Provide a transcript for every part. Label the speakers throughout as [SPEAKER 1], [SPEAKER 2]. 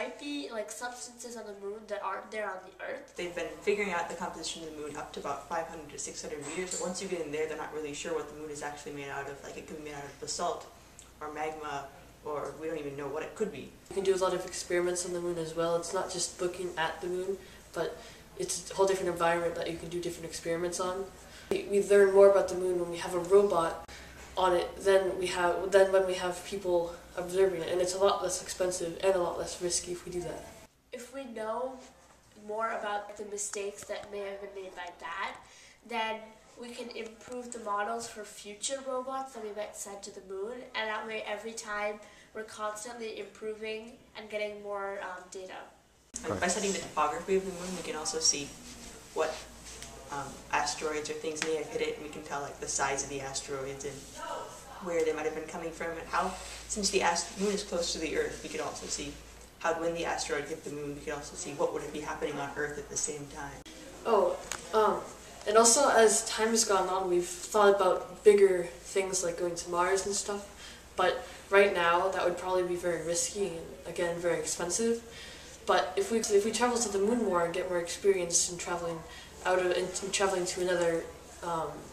[SPEAKER 1] might be like substances on the moon that aren't there on the Earth.
[SPEAKER 2] They've been figuring out the composition of the moon up to about 500 to 600 meters, but once you get in there, they're not really sure what the moon is actually made out of. Like, it could be made out of basalt or magma, or we don't even know what it could be.
[SPEAKER 3] You can do a lot of experiments on the moon as well. It's not just looking at the moon, but it's a whole different environment that you can do different experiments on. We learn more about the moon when we have a robot on it than when we have people observing it, and it's a lot less expensive and a lot less risky if we do that.
[SPEAKER 1] If we know more about the mistakes that may have been made by that, then we can improve the models for future robots that we might send to the moon, and that way every time we're constantly improving and getting more data.
[SPEAKER 2] By studying the topography of the moon, we can also see what asteroids or things may have hit it, and we can tell like the size of the asteroids and where they might have been coming from, and how, since the moon is close to the Earth, we could also see how when the asteroid hit the moon, we could also see what would be happening on Earth at the same time.
[SPEAKER 3] And also as time has gone on, we've thought about bigger things like going to Mars and stuff, but right now that would probably be very risky and again very expensive. But if we travel to the moon more and get more experience in traveling traveling to another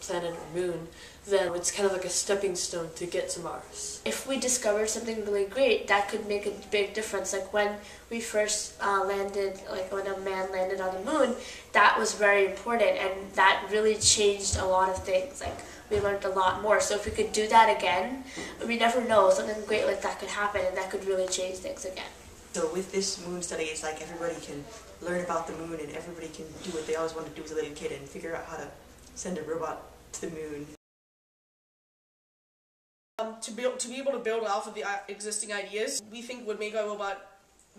[SPEAKER 3] planet or moon, then it's kind of like a stepping stone to get to Mars.
[SPEAKER 1] If we discover something really great, that could make a big difference. Like when we first landed, like when a man landed on the moon, that was very important, and that really changed a lot of things. Like we learned a lot more. So if we could do that again, we never know, something great like that could happen, and that could really change things again.
[SPEAKER 2] So with this moon study, it's like everybody can learn about the moon, and everybody can do what they always wanted to do as a little kid and figure out how to send a robot to the moon.
[SPEAKER 4] To be able to build off of the existing ideas, we think would make our robot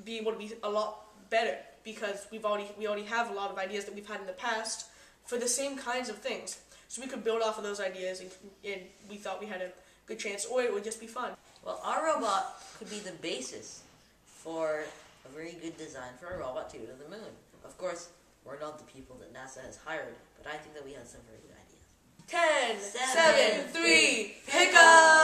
[SPEAKER 4] be able to be a lot better, because we already have a lot of ideas that we've had in the past for the same kinds of things. So we could build off of those ideas, and we thought we had a good chance, or it would just be fun.
[SPEAKER 5] Well, our robot could be the basis for a very good design for a robot to go to the moon. Of course, we're not the people that NASA has hired, but I think that we have some very good ideas.
[SPEAKER 4] 10, 7, 3, pick up!